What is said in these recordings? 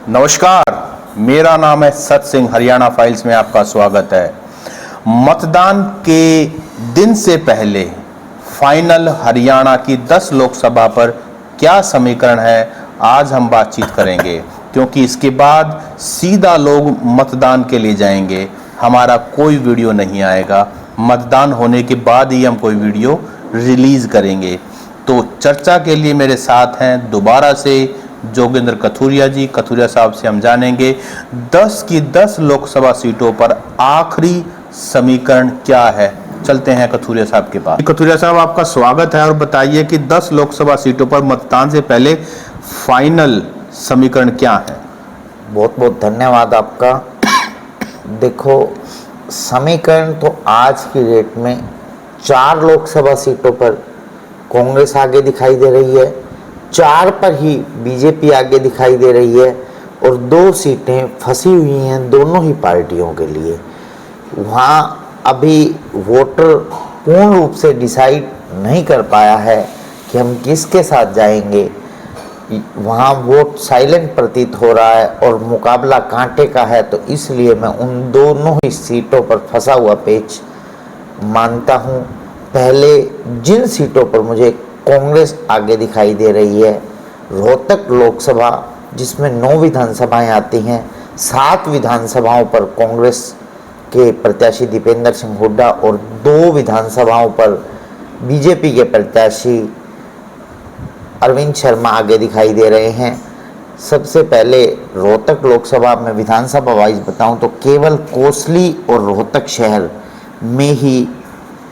नमस्कार, मेरा नाम है सत सिंह। हरियाणा फाइल्स में आपका स्वागत है। मतदान के दिन से पहले फाइनल हरियाणा की 10 लोकसभा पर क्या समीकरण है, आज हम बातचीत करेंगे, क्योंकि इसके बाद सीधा लोग मतदान के लिए जाएंगे। हमारा कोई वीडियो नहीं आएगा, मतदान होने के बाद ही हम कोई वीडियो रिलीज करेंगे। तो चर्चा के लिए मेरे साथ हैं दोबारा से जोगेंद्र कथुरिया जी। कथुरिया साहब से हम जानेंगे 10 की 10 लोकसभा सीटों पर आखिरी समीकरण क्या है। चलते हैं कथुरिया साहब के पास। कथुरिया साहब, आपका स्वागत है और बताइए कि 10 लोकसभा सीटों पर मतदान से पहले फाइनल समीकरण क्या है। बहुत बहुत धन्यवाद आपका। देखो, समीकरण तो आज की डेट में 4 लोकसभा सीटों पर कांग्रेस आगे दिखाई दे रही है, 4 पर ही बीजेपी आगे दिखाई दे रही है और 2 सीटें फंसी हुई हैं दोनों ही पार्टियों के लिए। वहाँ अभी वोटर पूर्ण रूप से डिसाइड नहीं कर पाया है कि हम किसके साथ जाएंगे। वहाँ वोट साइलेंट प्रतीत हो रहा है और मुकाबला कांटे का है, तो इसलिए मैं उन दोनों ही सीटों पर फंसा हुआ पेच मानता हूँ। पहले जिन सीटों पर मुझे कांग्रेस आगे दिखाई दे रही है, रोहतक लोकसभा जिसमें 9 विधानसभाएं आती हैं, 7 विधानसभाओं पर कांग्रेस के प्रत्याशी दीपेंद्र सिंह हुड्डा और 2 विधानसभाओं पर बीजेपी के प्रत्याशी अरविंद शर्मा आगे दिखाई दे रहे हैं। सबसे पहले रोहतक लोकसभा में विधानसभा वाइज बताऊं तो केवल कोसली और रोहतक शहर में ही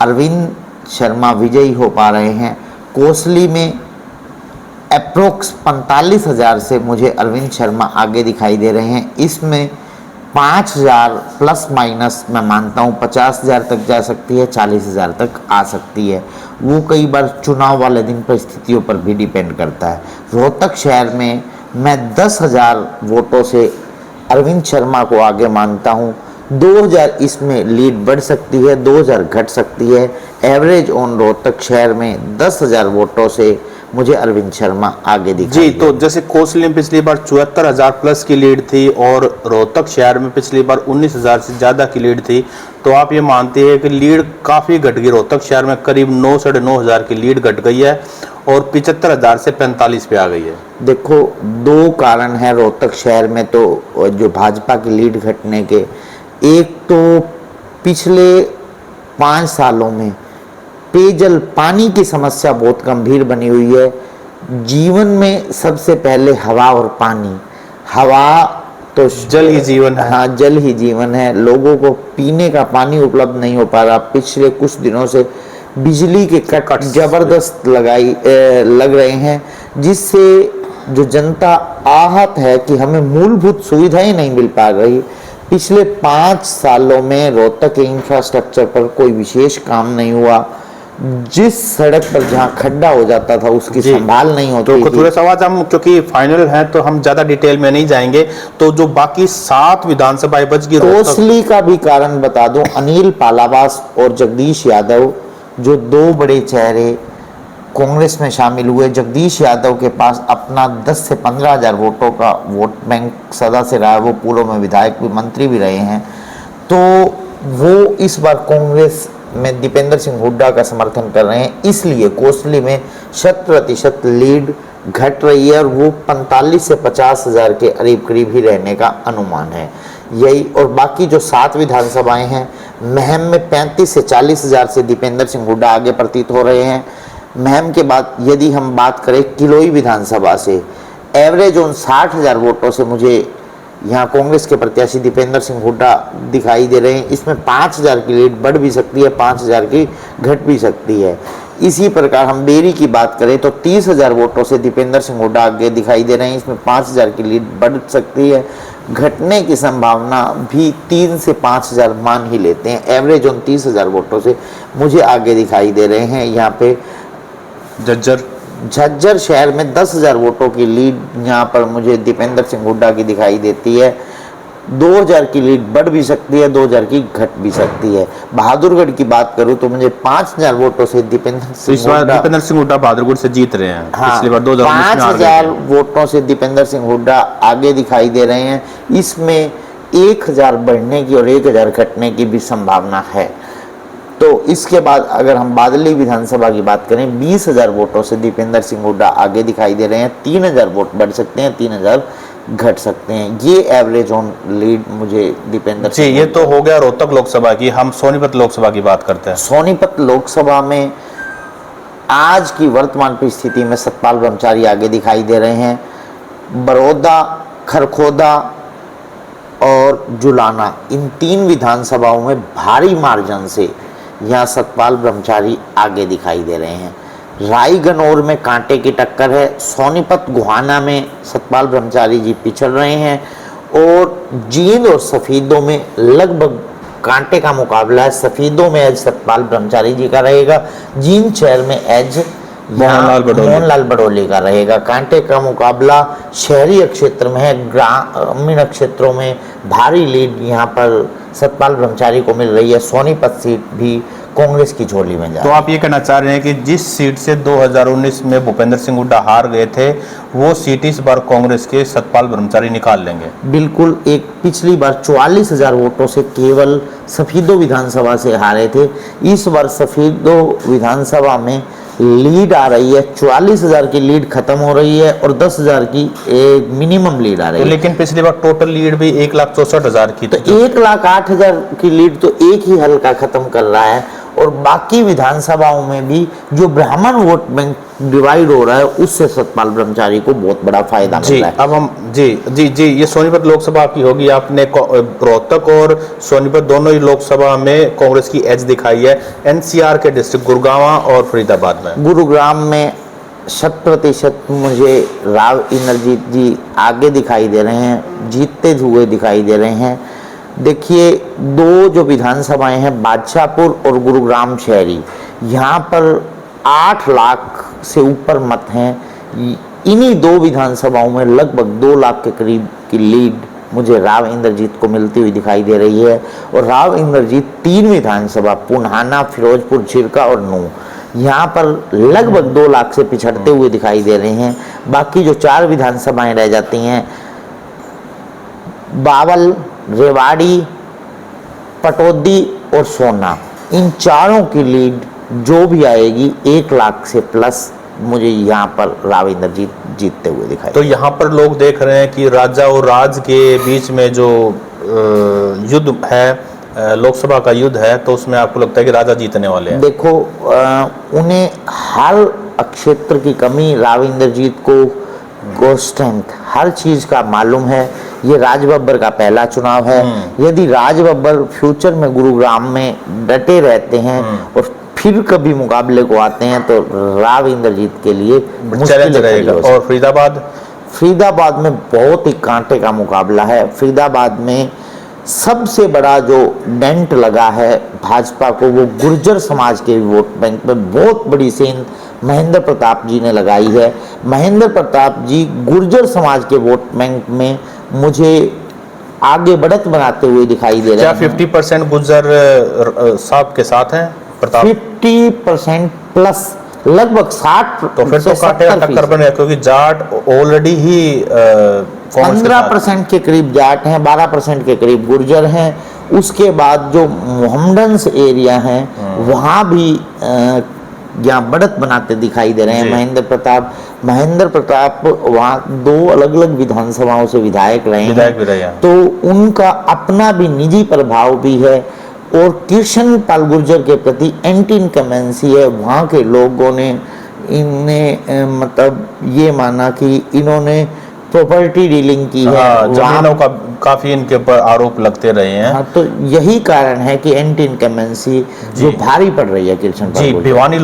अरविंद शर्मा विजयी हो पा रहे हैं। कोसली में अप्रोक्स 45,000 से मुझे अरविंद शर्मा आगे दिखाई दे रहे हैं। इसमें 5,000 प्लस माइनस मैं मानता हूँ 50,000 तक जा सकती है, 40,000 तक आ सकती है। वो कई बार चुनाव वाले दिन परिस्थितियों पर भी डिपेंड करता है। रोहतक शहर में मैं 10,000 वोटों से अरविंद शर्मा को आगे मानता हूँ। 2,000 इसमें लीड बढ़ सकती है, 2,000 घट सकती है। एवरेज ऑन रोहतक शहर में 10,000 वोटों से मुझे अरविंद शर्मा आगे दिखाई जी, तो जैसे कोसली में पिछली बार 74,000 प्लस की लीड थी और रोहतक शहर में पिछली बार 19,000 से ज़्यादा की लीड थी, तो आप ये मानते हैं कि लीड काफ़ी घट गई। रोहतक शहर में करीब 9 साढ़े 9,000 की लीड घट गई है और 75,000 से 45 पे आ गई है। देखो, 2 कारण हैं रोहतक शहर में तो जो भाजपा की लीड घटने के। एक तो पिछले 5 सालों में पेयजल पानी की समस्या बहुत गंभीर बनी हुई है। जीवन में सबसे पहले हवा और पानी। हवा तो जल ही जीवन है। हाँ, जल ही जीवन है। लोगों को पीने का पानी उपलब्ध नहीं हो पा रहा। पिछले कुछ दिनों से बिजली के कट जबरदस्त लग रहे हैं, जिससे जो जनता आहत है कि हमें मूलभूत सुविधाएं नहीं मिल पा रही। पिछले 5 सालों में रोहतक के इंफ्रास्ट्रक्चर पर कोई विशेष काम नहीं हुआ। जिस सड़क पर जहां खड्डा हो जाता था उसकी संभाल नहीं होती तो थोड़े सवाल हम, क्योंकि फाइनल है तो हम ज्यादा डिटेल में नहीं जाएंगे। तो जो बाकी 7 विधानसभाएं बच गई, कोसली का भी कारण बता दूं। अनिल पालावास और जगदीश यादव, जो 2 बड़े चेहरे कांग्रेस में शामिल हुए। जगदीश यादव के पास अपना 10 से 15,000 वोटों का वोट बैंक सदा से रहा है। वो पूर्व में विधायक भी, मंत्री भी रहे हैं। तो वो इस बार कांग्रेस में दीपेंद्र सिंह हुड्डा का समर्थन कर रहे हैं। इसलिए कोसली में 100% लीड घट रही है और वो 45 से 50,000 के करीब ही रहने का अनुमान है। यही, और बाकी जो 7 विधानसभाएं हैं, महम में 35 से 40,000 से दीपेंद्र सिंह हुड्डा आगे प्रतीत हो रहे हैं। महम के बाद यदि हम बात करें किलोई विधानसभा से, एवरेज ऑन 60,000 वोटों से मुझे यहाँ कांग्रेस के प्रत्याशी दीपेंद्र सिंह हुड्डा दिखाई दे रहे हैं। इसमें 5,000 की लीड बढ़ भी सकती है, 5,000 की घट भी सकती है। इसी प्रकार हम बेरी की बात करें तो 30,000 वोटों से दीपेंद्र सिंह हुड्डा आगे दिखाई दे रहे हैं। इसमें 5,000 की लीड बढ़ सकती है, घटने की संभावना भी 3 से 5,000 मान ही लेते हैं। एवरेज ऑन 30,000 वोटों से मुझे आगे दिखाई दे रहे हैं। यहाँ पे झज्जर शहर में 10,000 वोटों की लीड यहाँ पर मुझे दीपेंद्र सिंह हुड्डा की दिखाई देती है। 2000 की लीड बढ़ भी सकती है, 2000 की घट भी सकती है। बहादुरगढ़ की बात करूं तो मुझे 5000 वोटों से दीपेंद्र तो इस सिंह बार हुड्डा, दीपेंद्र सिंह हुड्डा बहादुरगढ़ से जीत रहे हैं। हाँ, पिछली बार 2019 में हार गए 5000 थे। वोटों से दीपेंद्र सिंह हुड्डा आगे दिखाई दे रहे हैं। इसमें 1000 बढ़ने की और 1000 घटने की भी संभावना है। तो इसके बाद अगर हम बादली विधानसभा की बात करें, 20,000 वोटों से दीपेंद्र सिंह हुड्डा आगे दिखाई दे रहे हैं। 3000 वोट बढ़ सकते हैं, 3000 घट सकते हैं। ये एवरेज ऑन लीड मुझे दीपेंद्र जी, सिंह ये तो हो गया रोहतक लोकसभा की। हम सोनीपत लोकसभा की बात करते हैं। सोनीपत लोकसभा में आज की वर्तमान परिस्थिति में सतपाल ब्रह्मचारी आगे दिखाई दे रहे हैं। बड़ौदा, खरखोदा और जुलाना, इन 3 विधानसभाओं में भारी मार्जिन से यहाँ सतपाल ब्रह्मचारी आगे दिखाई दे रहे हैं। रायगनौर में कांटे की टक्कर है। सोनीपत गोहाना में सतपाल ब्रह्मचारी जी पिछड़ रहे हैं और जींद और सफीदों में लगभग कांटे का मुकाबला है। सफीदों में एज सतपाल ब्रह्मचारी जी का रहेगा, जींद शहर में एज मोहनलाल बडोली का रहेगा। कांटे का मुकाबला शहरी क्षेत्र में है, ग्रामीण क्षेत्रों में भारी लीड यहाँ पर सतपाल ब्रह्मचारी को मिल रही है। सोनीपत सीट भी कांग्रेस की झोली में जा तो आप ये कहना चाह रहे हैं कि जिस सीट से 2019 में भूपेंद्र सिंह हुड्डा हार गए थे, वो सीट इस बार कांग्रेस के सतपाल ब्रह्मचारी निकाल लेंगे? बिल्कुल। एक पिछली बार 44,000 वोटों से केवल सफीदो विधानसभा से हारे थे। इस बार सफीदो विधानसभा में लीड आ रही है, 44,000 की लीड खत्म हो रही है और 10,000 की एक मिनिमम लीड आ रही है। लेकिन पिछली बार टोटल लीड भी 1,64,000 की थी। तो 1,08,000 की लीड तो एक ही हल्का खत्म कर रहा है और बाकी विधानसभाओं में भी जो ब्राह्मण वोट बैंक डिवाइड हो रहा है उससे सतपाल ब्रह्मचारी को बहुत बड़ा फायदा मिल रहा है। अब हम जी ये सोनीपत लोकसभा की होगी। आपने रोहतक और सोनीपत दोनों ही लोकसभा में कांग्रेस की एज दिखाई है। एनसीआर के डिस्ट्रिक्ट गुरुग्राम और फरीदाबाद में, गुरुग्राम में 100% मुझे राव इंद्रजीत जी आगे दिखाई दे रहे हैं, जीतते हुए दिखाई दे रहे हैं। देखिए, 2 जो विधानसभाएं हैं, बादशाहपुर और गुरुग्राम शहरी, यहाँ पर 8 लाख से ऊपर मत हैं। इन्हीं 2 विधानसभाओं में लगभग 2 लाख के करीब की लीड मुझे राव इंद्रजीत को मिलती हुई दिखाई दे रही है। और राव इंद्रजीत 3 विधानसभा पुन्हाना, फिरोजपुर, झिरका और नूह, यहाँ पर लगभग 2 लाख से पिछड़ते हुए दिखाई दे रहे हैं। बाकी जो 4 विधानसभाएं रह जाती हैं, बावल, रेवाड़ी, पटौदी और सोना, इन चारों की लीड जो भी आएगी 1 लाख से प्लस मुझे यहाँ पर राव इंद्रजीत जीतते हुए दिखाई। तो यहाँ पर लोग देख रहे हैं कि राजा और राज के बीच में जो युद्ध है, लोकसभा का युद्ध है, तो उसमें आपको लगता है कि राजा जीतने वाले हैं? देखो, उन्हें हर क्षेत्र की कमी राव इंद्रजीत को स्ट्रेंथ हर चीज का मालूम है। ये राज बब्बर का पहला चुनाव है। यदि राज बब्बर फ्यूचर में गुरुग्राम में डटे रहते हैं और फिर कभी मुकाबले को आते हैं तो राव इंद्रजीत के लिए चैलेंज रहेगा। और फरीदाबाद में बहुत ही कांटे का मुकाबला है। फरीदाबाद में सबसे बड़ा जो डेंट लगा है भाजपा को, वो गुर्जर समाज के वोट बैंक में बहुत बड़ी सेंध महेंद्र प्रताप जी ने लगाई है। महेंद्र प्रताप जी गुर्जर समाज के वोट बैंक में मुझे आगे बढ़त बनाते हुए दिखाई दे रहे हैं। 50% गुर्जर साहब के साथ हैं प्रताप? 50% प्लस, लगभग 60। तो फिर तो कांटे का टक्कर बनेगा, क्योंकि जाट ऑलरेडी ही 15% के करीब जाट हैं, 12% के करीब गुर्जर हैं। उसके बाद जो मोहम्मडन्स एरिया हैं वहाँ भी यहाँ बढ़त बनाते दिखाई दे रहे हैं महेंद्र प्रताप वहाँ 2 अलग अलग विधानसभाओं से विधायक रहे हैं, तो उनका अपना भी निजी प्रभाव भी है और कृष्ण पाल गुर्जर के प्रति एंटी इनकमेंसी है। वहाँ के लोगों ने इन्हें मतलब ये माना कि इन्होंने प्रॉपर्टी डीलिंग की है, जमीनों का काफी इनके ऊपर आरोप लगते रहे हैं। हाँ, तो यही कारण है कि एंटी इनकमेंसी जो भारी पड़ रही है कृष्ण जी। भिवानी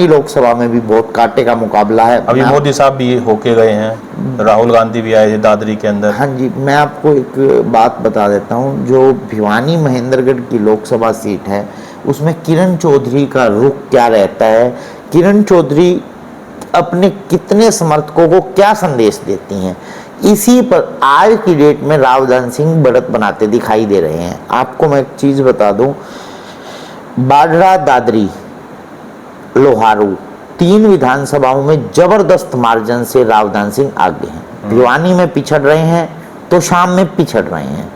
लोकसभा में भी बहुत कांटे का मुकाबला है। अभी मोदी साहब भी होके गए हैं, राहुल गांधी भी आए थे दादरी के अंदर। हाँ जी, मैं आपको एक बात बता देता हूँ। जो भिवानी महेंद्रगढ़ की लोकसभा सीट है उसमें किरण चौधरी का रुख क्या रहता है, किरण चौधरी अपने कितने समर्थकों को क्या संदेश देती हैं, इसी पर आज की डेट में रावदान सिंह बढ़त बनाते दिखाई दे रहे हैं। आपको मैं एक चीज बता दूं, बाडरा, दादरी, लोहारू 3 विधानसभाओं में जबरदस्त मार्जिन से रावदान सिंह आगे हैं। भिवानी में पिछड़ रहे हैं, तो शाम में पिछड़ रहे हैं।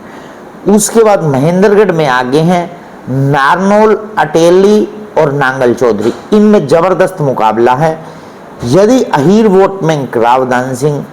उसके बाद महेंद्रगढ़ में आगे हैं, नारनौल, अटेली और नांगल चौधरी, इनमें जबरदस्त मुकाबला है। यदि अहीर वोट बैंक रावदान सिंह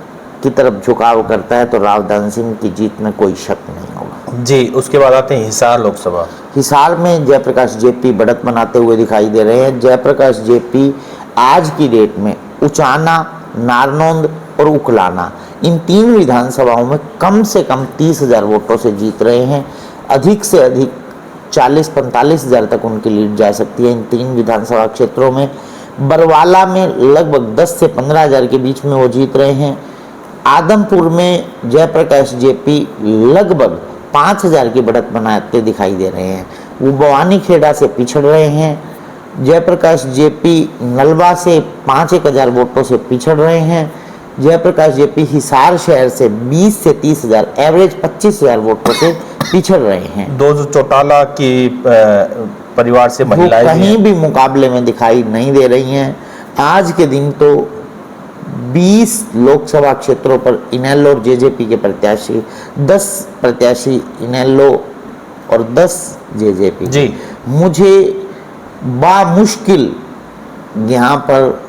की तरफ झुकाव करता है तो रावदान सिंह की जीत में कोई शक नहीं होगा। जी, उसके बाद आते हैं हिसार लोकसभा। हिसार में जयप्रकाश जेपी बढ़त बनाते हुए दिखाई दे रहे हैं। जयप्रकाश जेपी आज की डेट में उचाना, नारनौंद और उकलाना, इन 3 विधानसभाओं में कम से कम 30,000 वोटों से जीत रहे हैं। अधिक से अधिक 40-45,000 तक उनकी लीड जा सकती है इन 3 विधानसभा क्षेत्रों में। बरवाला में लगभग 10 से 15,000 के बीच में वो जीत रहे हैं। आदमपुर में जयप्रकाश जेपी लगभग 5,000 की बढ़त बनाते दिखाई दे रहे हैं। वो भवानी खेड़ा से पिछड़ रहे हैं। जयप्रकाश जेपी नलवा से 5-1 हज़ार वोटों से पिछड़ रहे हैं। जयप्रकाश जेपी हिसार शहर से 20 से 30,000 एवरेज 25,000 वोटों से पिछड़ रहे हैं। दो जो चौटाला की परिवार से वो महिलाएं कहीं भी मुकाबले में दिखाई नहीं दे रही हैं। आज के दिन तो 20 लोकसभा क्षेत्रों पर इनेलो और जेजेपी के प्रत्याशी, 10 प्रत्याशी इनेलो और 10 जेजेपी। जी, मुझे बामुश्किल यहाँ पर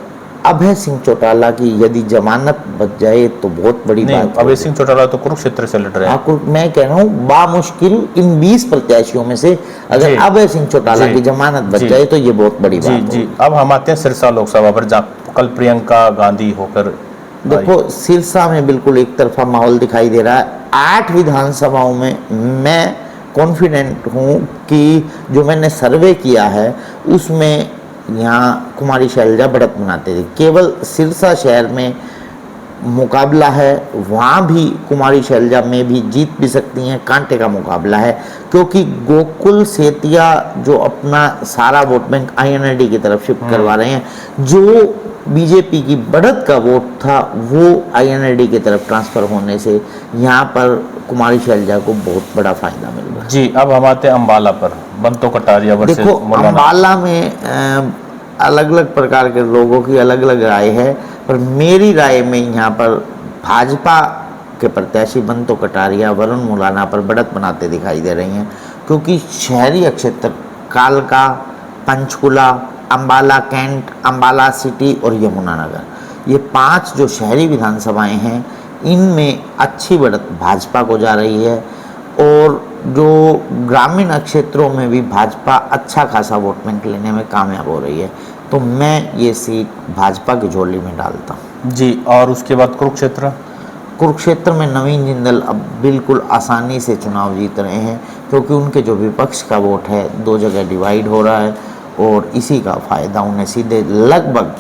अभय सिंह चौटाला की यदि जमानत बच जाए तो बहुत बड़ी नहीं, बात अभय सिंह चौटाला तो कुरुक्षेत्र से लड़ रहे हैं। आपको मैं कह रहा हूँ बामुश्किल इन 20 प्रत्याशियों में से अगर जी, अभय सिंह चौटाला जी, की जमानत बच जी, जाए तो ये बहुत बड़ी जी बात जी। होगी। अब हम आते हैं सिरसा लोकसभा पर, जहाँ कल प्रियंका गांधी होकर देखो सिरसा में बिल्कुल एक तरफा माहौल दिखाई दे रहा है। 8 विधानसभाओं में मैं कॉन्फिडेंट हूँ कि जो मैंने सर्वे किया है उसमें यहाँ कुमारी शैलजा बढ़त बनाते थे। केवल सिरसा शहर में मुकाबला है, वहाँ भी कुमारी शैलजा में भी जीत भी सकती हैं, कांटे का मुकाबला है। क्योंकि गोकुल सेतिया जो अपना सारा वोट बैंक आईएनएलडी की तरफ शिफ्ट करवा रहे हैं, जो बीजेपी की बढ़त का वोट था वो आईएनएलडी की तरफ ट्रांसफर होने से यहाँ पर कुमारी शैलजा को बहुत बड़ा फायदा मिल रहा है। जी। अब हम आते हैं अम्बाला पर, बंतो कटारिया वर्सेस देखो मौलाना। अम्बाला में अलग अलग प्रकार के लोगों की अलग अलग राय है, पर मेरी राय में यहाँ पर भाजपा के प्रत्याशी बंतो कटारिया वरुण मुलाना पर बढ़त बनाते दिखाई दे रही हैं। क्योंकि शहरी क्षेत्र कालका, पंचकुला, अम्बाला कैंट, अम्बाला सिटी और यमुनानगर, ये 5 जो शहरी विधानसभाएं हैं इनमें अच्छी बढ़त भाजपा को जा रही है। और जो ग्रामीण क्षेत्रों में भी भाजपा अच्छा खासा वोट बैंक लेने में कामयाब हो रही है। तो मैं ये सीट भाजपा की झोली में डालता हूँ। जी। और उसके बाद कुरुक्षेत्र। कुरुक्षेत्र में नवीन जिंदल अब बिल्कुल आसानी से चुनाव जीत रहे हैं, क्योंकि उनके जो विपक्ष का वोट है 2 जगह डिवाइड हो रहा है और इसी का फायदा उन्हें सीधे लगभग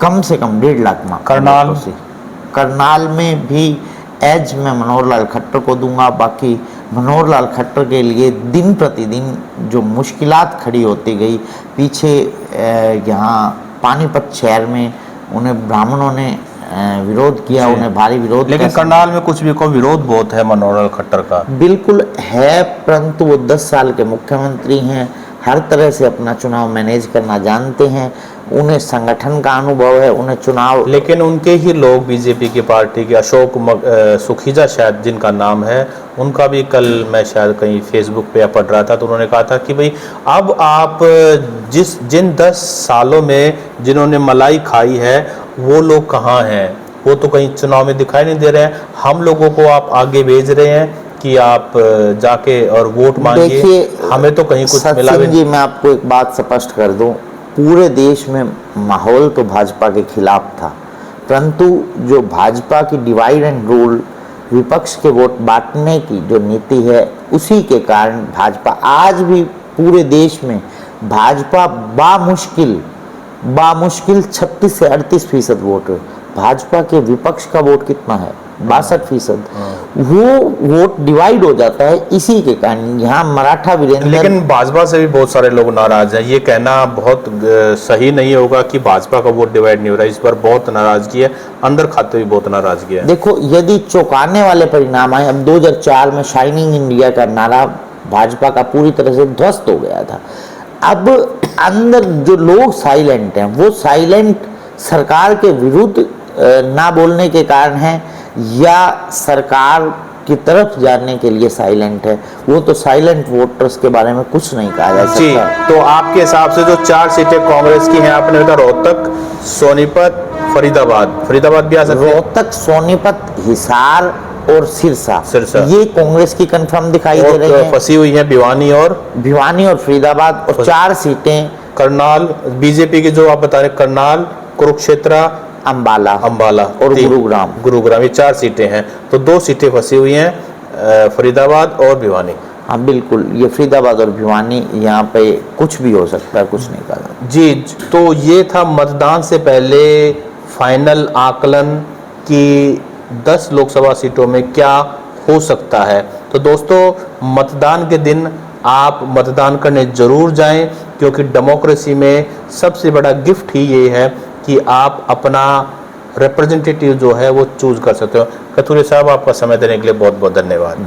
कम से कम 1.5 लाख में। करनाल से करनाल में भी एज मैं मनोहर लाल खट्टर को दूंगा। बाकी मनोहर लाल खट्टर के लिए दिन प्रतिदिन जो मुश्किलात खड़ी होती गई, पीछे यहाँ पानीपत शहर में उन्हें ब्राह्मणों ने विरोध किया, उन्हें भारी विरोध। लेकिन करनाल में कुछ भी को विरोध बहुत है मनोहर लाल खट्टर का। बिल्कुल है, परंतु वो 10 साल के मुख्यमंत्री हैं, हर तरह से अपना चुनाव मैनेज करना जानते हैं, उन्हें संगठन का अनुभव है, उन्हें चुनाव। लेकिन उनके ही लोग बीजेपी की पार्टी के अशोक सुखीजा शायद जिनका नाम है, उनका भी कल मैं शायद कहीं फेसबुक पे पढ़ रहा था, तो उन्होंने कहा था कि भाई अब आप जिन 10 सालों में जिन्होंने मलाई खाई है वो लोग कहाँ हैं, वो तो कहीं चुनाव में दिखाई नहीं दे रहे हैं। हम लोगों को आप आगे भेज रहे हैं कि आप जाके और वोट मांगिए, हमें तो कहीं कुछ मिला भी नहीं। जी मैं आपको एक बात स्पष्ट कर दूं, पूरे देश में माहौल तो भाजपा के खिलाफ था, परंतु जो भाजपा की डिवाइड एंड रूल, विपक्ष के वोट बांटने की जो नीति है, उसी के कारण भाजपा आज भी पूरे देश में भाजपा बामुश्किल 36 से 38% वोट है। भाजपा के विपक्ष का वोट कितना है? 62%, वो वोट डिवाइड हो जाता है इसी के कारण। यहाँ मराठा वीरेंद्र, लेकिन भाजपा से भी बहुत सारे लोग नाराज हैं। ये कहना बहुत सही नहीं होगा कि भाजपा का वोट डिवाइड नहीं हो रहा है। इस पर बहुत नाराजगी है, अंदर खाते भी बहुत नाराजगी है। देखो यदि चौंकाने वाले परिणाम आए, अब 2004 में शाइनिंग इंडिया का नारा भाजपा का पूरी तरह से ध्वस्त हो गया था। अब अंदर जो लोग साइलेंट हैं, वो साइलेंट सरकार के विरुद्ध ना बोलने के कारण है या सरकार की तरफ जाने के लिए साइलेंट है, वो तो साइलेंट वोटर्स के बारे में कुछ नहीं कहा जा जी, सकता। तो आपके हिसाब से जो 4 सीटें कांग्रेस की हैं, आपने बताया रोहतक, सोनीपत, फरीदाबाद भी आ सकती है। रोहतक, सोनीपत, हिसार और सिरसा, सिरसा। ये कांग्रेस की कंफर्म दिखाई दे रही और है। फंसी हुई है भिवानी और फरीदाबाद, और 4 सीटें करनाल, बीजेपी के जो आप बता रहे, करनाल, कुरुक्षेत्र, अंबाला और गुरुग्राम, ये 4 सीटें हैं। तो 2 सीटें फंसी हुई हैं, फरीदाबाद और भिवानी। हाँ बिल्कुल, ये फरीदाबाद और भिवानी, यहाँ पे कुछ भी हो सकता है, कुछ नहीं कहा। जी, तो ये था मतदान से पहले फाइनल आकलन कि 10 लोकसभा सीटों में क्या हो सकता है। तो दोस्तों, मतदान के दिन आप मतदान करने जरूर जाएं, क्योंकि डेमोक्रेसी में सबसे बड़ा गिफ्ट ही ये है कि आप अपना रिप्रेजेंटेटिव जो है वो चूज कर सकते हो। कथुरे साहब, आपका समय देने के लिए बहुत बहुत धन्यवाद।